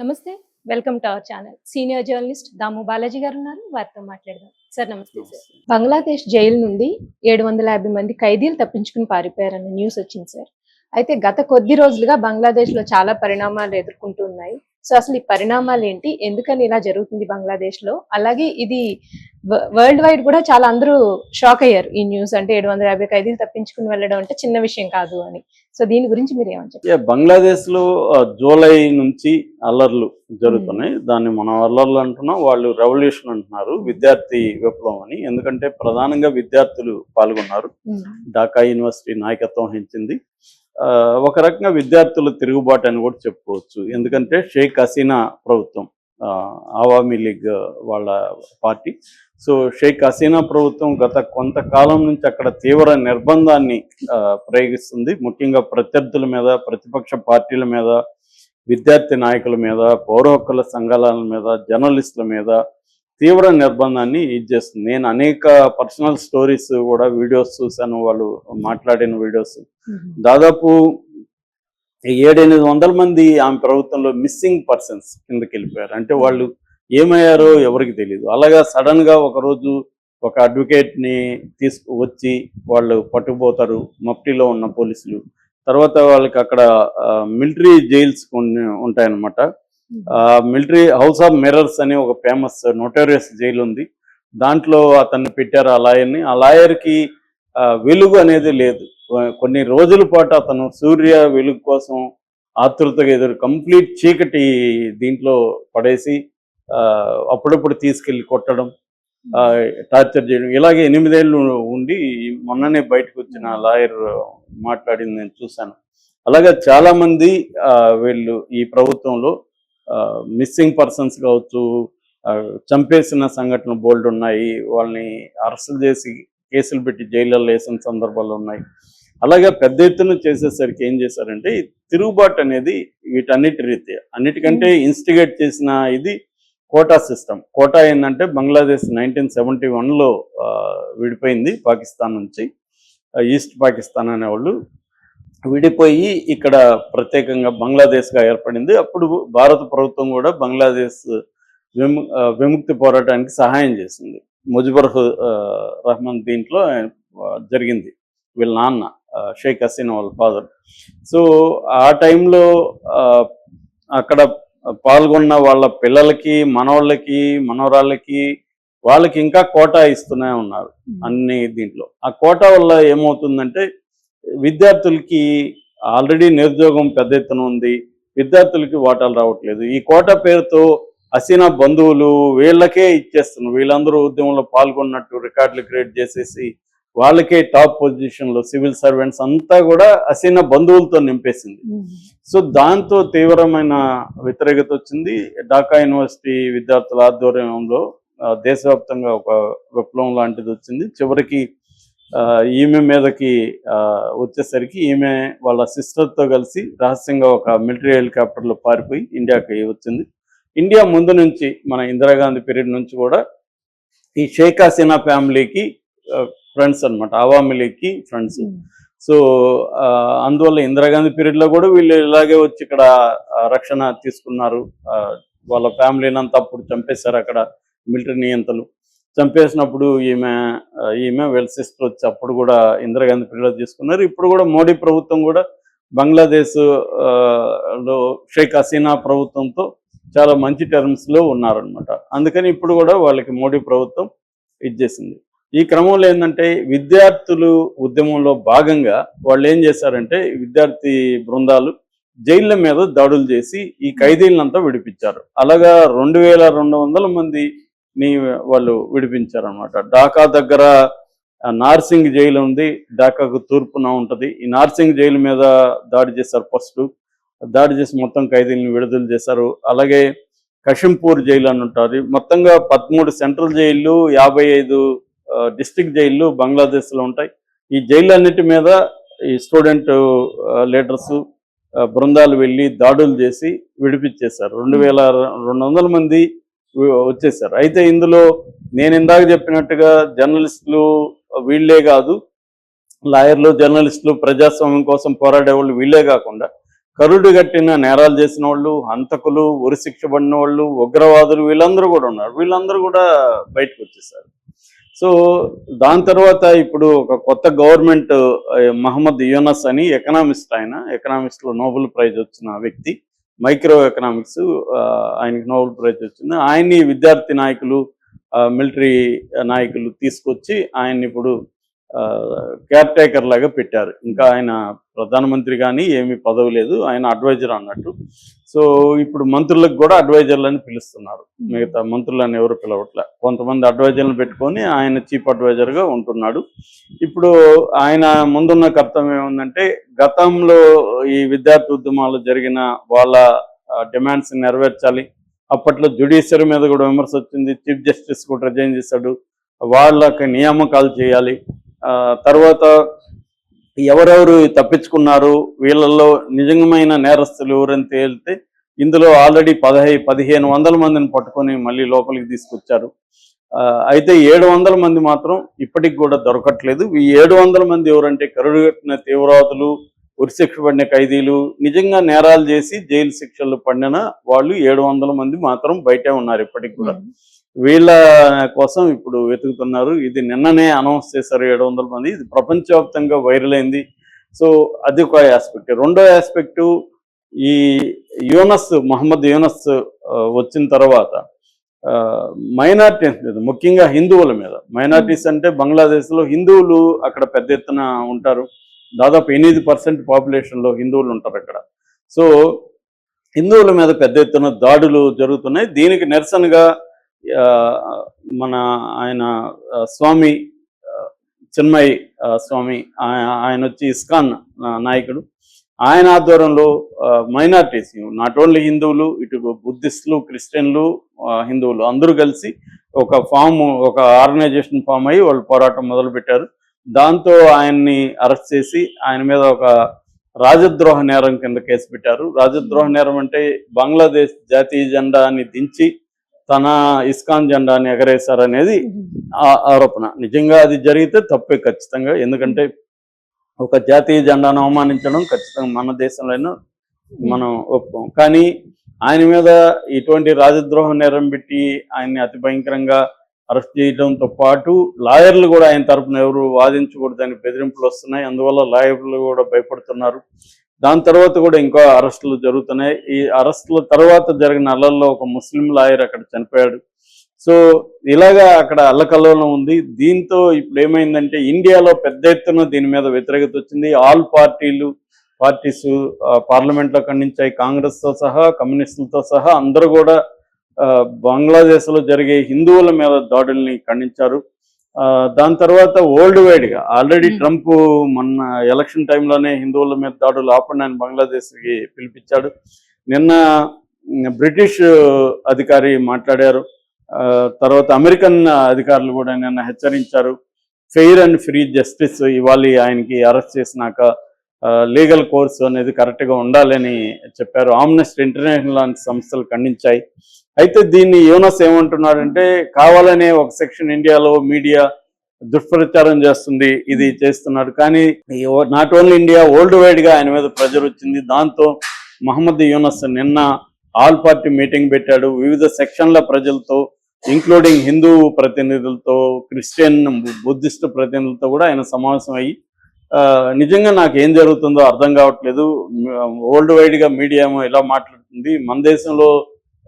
నమస్తే. Welcome to our channel. Senior journalist Damu Balaji garu ఉన్నారు. వారితో మాట్లాడదాం. సార్ నమస్తే సార్. బంగ్లాదేశ్ జైలు నుండి 750 మంది ఖైదీలు తప్పించుకుని పారిపోయారన్న న్యూస్ వచ్చింది సార్. అయితే గత కొద్ది రోజులుగా బంగ్లాదేశ్‌లో చాలా పరిణామాలు ఎదుర్కొంటూ ఉన్నాయి. సో అసలు ఈ పరిణామాలు ఏంటి? ఎందుకని ఇలా జరుగుతుంది బంగ్లాదేశ్‌లో? అలాగే ఇది వరల్డ్ వైడ్ కూడా చాలా అందరూ షాక్ అయ్యారు ఈ న్యూస్. అంటే 750 ఖైదీలు తప్పించుకుని వెళ్ళడం అంటే చిన్న విషయం కాదు అని. సో దీని గురించి మీరు ఏమంటారు? బంగ్లాదేశ్‌లో జూలై నుంచి అల్లర్లు జరుగుతున్నాయి. దాన్ని మనం అల్లర్లు అంటున్నాం, వాళ్ళు రెవల్యూషన్ అంటున్నారు, విద్యార్థి విప్లవం అని. ఎందుకంటే ప్రధానంగా విద్యార్థులు పాల్గొన్నారు. ఢాకా యూనివర్సిటీ నాయకత్వం వహించింది. ఒక రకంగా విద్యార్థుల తిరుగుబాటు అని కూడా చెప్పుకోవచ్చు. ఎందుకంటే షేక్ హసీనా ప్రభుత్వం, ఆవామీ లీగ్ వాళ్ళ పార్టీ. సో షేక్ హసీనా ప్రభుత్వం గత కొంతకాలం నుంచి అక్కడ తీవ్ర నిర్బంధాన్ని ప్రయోగిస్తుంది. ముఖ్యంగా ప్రత్యర్థుల మీద, ప్రతిపక్ష పార్టీల మీద, విద్యార్థి నాయకుల మీద, పౌర హక్కుల సంఘాల మీద, జర్నలిస్టుల మీద తీవ్ర నిర్బంధాన్ని చేస్తుంది. నేను అనేక పర్సనల్ స్టోరీస్ కూడా వీడియోస్ చూశాను, వాళ్ళు మాట్లాడిన వీడియోస్. దాదాపు 700-800 మంది ఆమె ప్రభుత్వంలో మిస్సింగ్ పర్సన్స్ కిందకి వెళ్ళిపోయారు. అంటే వాళ్ళు ఏమయ్యారో ఎవరికి తెలియదు. అలాగా సడన్ గా ఒకరోజు ఒక అడ్వకేట్ ని తీసుకువచ్చి వాళ్ళు పట్టుకుపోతారు మఫ్టీలో ఉన్న పోలీసులు. తర్వాత వాళ్ళకి అక్కడ మిలిటరీ జైల్స్ కొన్ని ఉంటాయన్నమాట. మిలిటరీ హౌస్ ఆఫ్ మిర్రర్స్ అని ఒక ఫేమస్ నోటోరియస్ జైలు ఉంది. దాంట్లో అతన్ని పెట్టారు ఆ లాయర్ని. ఆ లాయర్కి వెలుగు అనేది లేదు. కొన్ని రోజుల పాటు అతను సూర్య వెలుగు కోసం ఆతృతగా కంప్లీట్ చీకటి దీంట్లో పడేసి అప్పుడప్పుడు తీసుకెళ్ళి కొట్టడం, టార్చర్ చేయడం, ఇలాగే 8 ఏళ్ళు ఉండి మొన్ననే బయటకు వచ్చిన లాయర్ మాట్లాడింది నేను చూశాను. అలాగే చాలామంది వీళ్ళు ఈ ప్రభుత్వంలో మిస్సింగ్ పర్సన్స్ కావచ్చు, చంపేసిన సంఘటనలు బోల్డ్ ఉన్నాయి. వాళ్ళని అరెస్ట్ చేసి కేసులు పెట్టి జైళ్ళలో వేసిన సందర్భాలు ఉన్నాయి. అలాగే పెద్ద ఎత్తున చేసేసరికి ఏం చేశారంటే తిరుగుబాటు అనేది వీటన్నిటి రీత్యా అన్నిటికంటే ఇన్స్టిగేట్ చేసిన ఇది కోటా సిస్టమ్. కోటా ఏంటంటే బంగ్లాదేశ్ 1971లో విడిపోయింది పాకిస్తాన్ నుంచి. ఈస్ట్ పాకిస్తాన్ అనేవాళ్ళు విడిపోయి ఇక్కడ ప్రత్యేకంగా బంగ్లాదేశ్గా ఏర్పడింది. అప్పుడు భారత ప్రభుత్వం కూడా బంగ్లాదేశ్ విముక్తి పోరాటానికి సహాయం చేసింది. ముజిబుర్ రహమాన్ దీంట్లో జరిగింది, వీళ్ళ నాన్న షేక్ హసీనా వాళ్ళ ఫాదర్. సో ఆ టైంలో అక్కడ పాల్గొన్న వాళ్ళ పిల్లలకి, మనవాళ్ళకి, మనవరాళ్ళకి, వాళ్ళకి ఇంకా కోటా ఇస్తూనే ఉన్నారు అన్ని దీంట్లో. ఆ కోటా వల్ల ఏమవుతుందంటే విద్యార్థులకి ఆల్రెడీ నిరుద్యోగం పెద్ద ఎత్తున ఉంది, విద్యార్థులకి వాటాలు రావట్లేదు. ఈ కోటా పేరుతో హసీనా బంధువులు వీళ్ళకే ఇచ్చేస్తున్నారు. వీళ్ళందరూ ఉద్యమంలో పాల్గొన్నట్టు రికార్డులు క్రియేట్ చేసేసి వాళ్ళకే టాప్ పొజిషన్లో సివిల్ సర్వెంట్స్ అంతా కూడా హసీనా బంధువులతో నింపేసింది. సో దాంతో తీవ్రమైన వ్యతిరేకత వచ్చింది. ఢాకా యూనివర్సిటీ విద్యార్థుల ఆధ్వర్యంలో దేశవ్యాప్తంగా ఒక విప్లవం లాంటిది వచ్చింది. చివరికి ఈమె మీదకి వచ్చేసరికి ఈమె వాళ్ళ సిస్టర్తో కలిసి రహస్యంగా ఒక మిలిటరీ హెలికాప్టర్లో పారిపోయి ఇండియాకి వచ్చింది. ఇండియా ముందు నుంచి మన ఇందిరాగాంధీ పీరియడ్ నుంచి కూడా ఈ షేక్ హసీనా ఫ్యామిలీకి ఫ్రెండ్స్ అనమాట, అవామీ లీగ్కి ఫ్రెండ్స్. సో అందువల్ల ఇందిరాగాంధీ పీరియడ్లో కూడా వీళ్ళు ఇలాగే వచ్చి ఇక్కడ రక్షణ తీసుకున్నారు. వాళ్ళ ఫ్యామిలీని అంతా అప్పుడు చంపేశారు అక్కడ మిలిటరీ నియంతలు. చంపేసినప్పుడు ఈమె వీళ్ళ సిస్టర్ వచ్చి అప్పుడు కూడా ఇందిరాగాంధీ పీరియడ్లో తీసుకున్నారు. ఇప్పుడు కూడా మోడీ ప్రభుత్వం కూడా బంగ్లాదేశ్ లో షేక్ హసీనా ప్రభుత్వంతో చాలా మంచి టర్మ్స్లో ఉన్నారనమాట. అందుకని ఇప్పుడు కూడా వాళ్ళకి మోడీ ప్రభుత్వం ఇచ్చేసింది. ఈ క్రమంలో ఏంటంటే విద్యార్థులు ఉద్యమంలో భాగంగా వాళ్ళు ఏం చేశారంటే విద్యార్థి బృందాలు జైళ్ళ మీద దాడులు చేసి ఈ ఖైదీలంతా విడిపించారు. అలాగా 2200 మందిని వాళ్ళు విడిపించారనమాట. ఢాకా దగ్గర నార్సింగ్ జైలు ఉంది, ఢాకాకు తూర్పున ఉంటుంది. ఈ నార్సింగ్ జైలు మీద దాడి చేశారు. ఫస్ట్ దాడి చేసి మొత్తం ఖైదీలను విడుదల చేశారు. అలాగే కషింపూర్ జైలు అని ఉంటుంది. మొత్తంగా 13 సెంట్రల్ జైళ్ళు, 55 డిస్ట్రిక్ట్ జైళ్ళు బంగ్లాదేశ్లో ఉంటాయి. ఈ జైళ్ళన్నిటి మీద ఈ స్టూడెంట్ లీడర్స్ బృందాలు వెళ్ళి దాడులు చేసి విడిపించేశారు. 2200 మంది వచ్చేసారు. అయితే ఇందులో నేను ఇందాక చెప్పినట్టుగా జర్నలిస్టులు వీళ్ళే కాదు, లాయర్లు, జర్నలిస్టులు, ప్రజాస్వామ్యం కోసం పోరాడే వాళ్ళు వీళ్ళే కాకుండా కరుడు గట్టిన నేరాలు చేసిన వాళ్ళు, హంతకులు, ఉరిశిక్ష పడిన వాళ్ళు, ఉగ్రవాదులు వీళ్ళందరూ కూడా ఉన్నారు. వీళ్ళందరూ కూడా బయటకు వచ్చేసారు. సో దాని తర్వాత ఇప్పుడు ఒక కొత్త గవర్నమెంట్, మహమ్మద్ యూనస్ అని ఎకనామిస్ట్, ఎకనామిక్స్లో నోబెల్ ప్రైజ్ వచ్చిన వ్యక్తి, మైక్రో ఎకనామిక్స్, ఆయనకి నోబెల్ ప్రైజ్ వచ్చింది. ఆయన్ని విద్యార్థి నాయకులు, మిలిటరీ నాయకులు తీసుకొచ్చి ఆయన్ని ఇప్పుడు కేర్ టేకర్ లాగా పెట్టారు. ఇంకా ఆయన ప్రధానమంత్రి కానీ ఏమీ పదవి లేదు, ఆయన అడ్వైజర్ అన్నట్టు. సో ఇప్పుడు మంత్రులకు కూడా అడ్వైజర్లని పిలుస్తున్నారు, మిగతా మంత్రులను ఎవరు పిలవట్లే. కొంతమంది అడ్వైజర్లను పెట్టుకొని ఆయన చీఫ్ అడ్వైజర్గా ఉంటున్నాడు. ఇప్పుడు ఆయన ముందున్న కర్తవ్యం ఏముందంటే, గతంలో ఈ విద్యార్థి ఉద్యమాలు జరిగిన వాళ్ళ డిమాండ్స్ నెరవేర్చాలి. అప్పట్లో జ్యుడిషియరీ మీద కూడా విమర్శ వచ్చింది, చీఫ్ జస్టిస్ కూడా రిజైన్ చేశాడు, వాళ్ళకి నియామకాలు చేయాలి. తర్వాత ఎవరెవరు తప్పించుకున్నారు, వీళ్ళల్లో నిజమైన నేరస్తులు ఎవరని తేలితే ఇందులో ఆల్రెడీ 1500 మందిని పట్టుకొని మళ్ళీ లోపలికి తీసుకొచ్చారు. అయితే 700 మంది మాత్రం ఇప్పటికి కూడా దొరకట్లేదు. ఈ 700 మంది ఎవరంటే కరుడుగట్టిన తీవ్రవాదులు, ఉరిశిక్ష పడిన ఖైదీలు, నిజంగా నేరాలు చేసి జైలు శిక్షలు పడిన వాళ్ళు 700 మంది మాత్రం బయటే ఉన్నారు ఇప్పటికి కూడా. వీళ్ళ కోసం ఇప్పుడు వెతుకుతున్నారు. ఇది నిన్ననే అనౌన్స్ చేశారు 700 మంది. ఇది ప్రపంచవ్యాప్తంగా వైరల్ అయింది. సో అది ఒక ఆస్పెక్ట్. రెండో ఆస్పెక్టు, ఈ మహమ్మద్ యూనస్ వచ్చిన తర్వాత మైనార్టీస్ మీద, ముఖ్యంగా హిందువుల మీద, మైనార్టీస్ అంటే బంగ్లాదేశ్లో హిందువులు అక్కడ పెద్ద ఎత్తున ఉంటారు. దాదాపు 8% పాపులేషన్లో హిందువులు ఉంటారు అక్కడ. సో హిందువుల మీద పెద్ద ఎత్తున దాడులు జరుగుతున్నాయి. దీనికి నిరసనగా మన ఆయన స్వామి చిన్మయ్ స్వామి, ఆయన వచ్చి ఇస్కాన్ నాయకుడు, ఆయన ఆధ్వర్యంలో మైనార్టీస్, నాట్ ఓన్లీ హిందువులు, ఇటు బుద్ధిస్టులు, క్రిస్టియన్లు, హిందువులు అందరూ కలిసి ఒక ఆర్గనైజేషన్ ఫామ్ అయ్యి వాళ్ళు పోరాటం మొదలుపెట్టారు. దాంతో ఆయన్ని అరెస్ట్ చేసి ఆయన మీద ఒక రాజద్రోహ నేరం కింద కేసు పెట్టారు. రాజద్రోహ నేరం అంటే బంగ్లాదేశ్ జాతీయ జెండాని దించి తన ఇస్కాన్ జెండాని ఎగరేశారనేది ఆరోపణ. నిజంగా అది జరిగితే తప్పే ఖచ్చితంగా, ఎందుకంటే ఒక జాతీయ జెండాను అవమానించడం ఖచ్చితంగా మన దేశంలోనూ మనం ఒప్పుకోం. కానీ ఆయన మీద ఇటువంటి రాజద్రోహ నేరం పెట్టి ఆయన్ని అతి భయంకరంగా అరెస్ట్ చేయడంతో పాటు లాయర్లు కూడా ఆయన తరపున ఎవరు వాదించకూడదని బెదిరింపులు వస్తున్నాయి. అందువల్ల లాయర్లు కూడా భయపడుతున్నారు. దాని తర్వాత కూడా ఇంకో అరెస్టులు జరుగుతున్నాయి. ఈ అరెస్టుల తర్వాత జరిగిన అల్లల్లో ఒక ముస్లిం లాయర్ అక్కడ చనిపోయాడు. సో ఇలాగా అక్కడ అల్లకల్లోలం ఉంది. దీంతో ఇప్పుడు ఏమైందంటే ఇండియాలో పెద్ద ఎత్తున దీని మీద వ్యతిరేకత వచ్చింది. ఆల్ పార్టీస్ పార్లమెంట్లో ఖండించాయి, కాంగ్రెస్తో సహా, కమ్యూనిస్టులతో సహా అందరూ కూడా బంగ్లాదేశ్లో జరిగే హిందువుల మీద దాడుల్ని ఖండించారు. దాని తర్వాత వరల్డ్ వైడ్గా ఆల్రెడీ ట్రంప్ మొన్న ఎలక్షన్ టైంలోనే హిందువుల మీద దాడులు ఆపండి అని బంగ్లాదేశ్కి పిలిపించాడు. నిన్న బ్రిటిష్ అధికారి మాట్లాడారు. తర్వాత అమెరికన్ అధికారులు కూడా నిన్న హెచ్చరించారు, ఫెయిర్ అండ్ ఫ్రీ జస్టిస్ ఇవ్వాలి ఆయనకి అరెస్ట్ చేసినాక, లీగల్ కోర్సు అనేది కరెక్ట్గా ఉండాలని చెప్పారు. ఆమ్నెస్టీ ఇంటర్నేషనల్ లాంటి సంస్థలు ఖండించాయి. అయితే దీన్ని యూనస్ ఏమంటున్నాడంటే, కావాలనే ఒక సెక్షన్ ఇండియాలో మీడియా దుష్ప్రచారం చేస్తుంది, ఇది చేస్తున్నాడు. కానీ నాట్ ఓన్లీ ఇండియా, వరల్డ్ వైడ్గా ఆయన మీద ప్రెజర్ వచ్చింది. దాంతో మహమ్మద్ యూనస్ నిన్న ఆల్ పార్టీ మీటింగ్ పెట్టాడు. వివిధ సెక్షన్ల ప్రజలతో, ఇంక్లూడింగ్ హిందూ ప్రతినిధులతో, క్రిస్టియన్, బుద్ధిస్ట్ ప్రతినిధులతో కూడా ఆయన సమావేశం అయ్యి, నిజంగా నాకు ఏం జరుగుతుందో అర్థం కావట్లేదు, వరల్డ్ వైడ్గా మీడియా ఏమో ఇలా మాట్లాడుతుంది, మన దేశంలో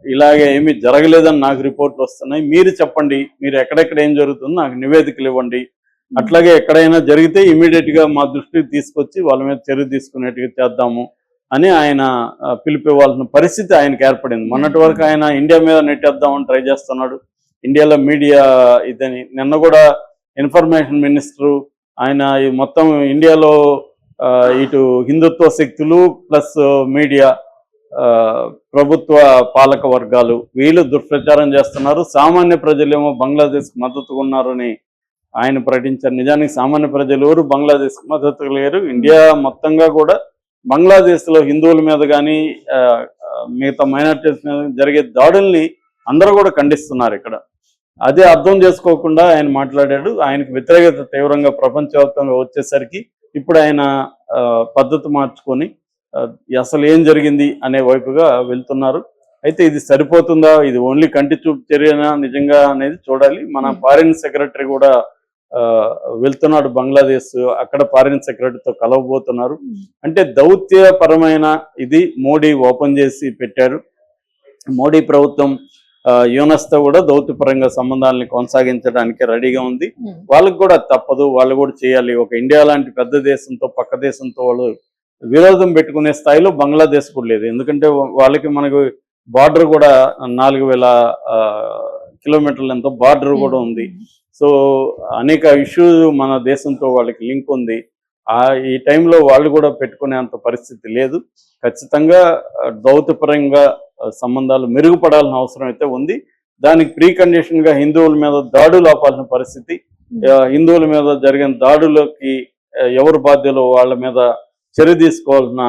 ఇలాగే ఏమీ జరగలేదని నాకు రిపోర్ట్లు వస్తున్నాయి, మీరు చెప్పండి, మీరు ఎక్కడెక్కడ ఏం జరుగుతుందో నాకు నివేదికలు ఇవ్వండి, అట్లాగే ఎక్కడైనా జరిగితే ఇమీడియట్గా మా దృష్టికి తీసుకొచ్చి వాళ్ళ మీద చర్య తీసుకునేట్టుగా చేద్దాము అని ఆయన పిలిపివ్వాల్సిన పరిస్థితి ఆయనకు ఏర్పడింది. మొన్నటి వరకు ఆయన ఇండియా మీద నెట్టేద్దామని ట్రై చేస్తున్నాడు, ఇండియాలో మీడియా ఇదని. నిన్న కూడా ఇన్ఫర్మేషన్ మినిస్టరు ఆయన మొత్తం ఇండియాలో ఇటు హిందుత్వ శక్తులు ప్లస్ మీడియా, ప్రభుత్వ పాలక వర్గాలు వీళ్ళు దుష్ప్రచారం చేస్తున్నారు, సామాన్య ప్రజలేమో బంగ్లాదేశ్కి మద్దతుగా ఉన్నారని ఆయన ప్రకటించారు. నిజానికి సామాన్య ప్రజలు ఎవరు బంగ్లాదేశ్కి మద్దతుగా లేరు. ఇండియా మొత్తంగా కూడా బంగ్లాదేశ్లో హిందువుల మీద కానీ మిగతా మైనారిటీస్ మీద జరిగే దాడుల్ని అందరూ కూడా ఖండిస్తున్నారు. ఇక్కడ అదే అర్థం చేసుకోకుండా ఆయన మాట్లాడాడు. ఆయనకు వ్యతిరేకత తీవ్రంగా ప్రపంచవ్యాప్తంగా వచ్చేసరికి ఇప్పుడు ఆయన పద్ధతి మార్చుకొని అసలు ఏం జరిగింది అనే వైపుగా వెళ్తున్నారు. అయితే ఇది సరిపోతుందా, ఇది ఓన్లీ కంటి చూపు చర్యనా నిజంగా అనేది చూడాలి. మన ఫారిన్ సెక్రటరీ కూడా వెళ్తున్నాడు బంగ్లాదేశ్, అక్కడ ఫారిన్ సెక్రటరీతో కలవబోతున్నారు. అంటే దౌత్యపరమైన ఇది మోడీ ఓపెన్ చేసి పెట్టారు. మోడీ ప్రభుత్వం యూనస్తో కూడా దౌత్యపరంగా సంబంధాలని కొనసాగించడానికి రెడీగా ఉంది. వాళ్ళకి కూడా తప్పదు, వాళ్ళు కూడా చేయాలి. ఒక ఇండియా లాంటి పెద్ద దేశంతో పక్క దేశంతో వాళ్ళు విరోధం పెట్టుకునే స్థాయిలో బంగ్లాదేశ్ కూడా లేదు. ఎందుకంటే వాళ్ళకి మనకు బార్డర్ కూడా 4000 కిలోమీటర్లు ఎంతో బార్డర్ కూడా ఉంది. సో అనేక ఇష్యూస్ మన దేశంతో వాళ్ళకి లింక్ ఉంది. ఈ టైంలో వాళ్ళు కూడా పెట్టుకునే అంత పరిస్థితి లేదు. ఖచ్చితంగా దౌత్యపరంగా సంబంధాలు మెరుగుపడాల్సిన అవసరం అయితే ఉంది. దానికి ప్రీ కండిషన్ గా హిందువుల మీద దాడులు ఆపాల్సిన పరిస్థితి, హిందువుల మీద జరిగిన దాడులకి ఎవరు బాధ్యులు వాళ్ళ మీద చర్య తీసుకోవాల్సిన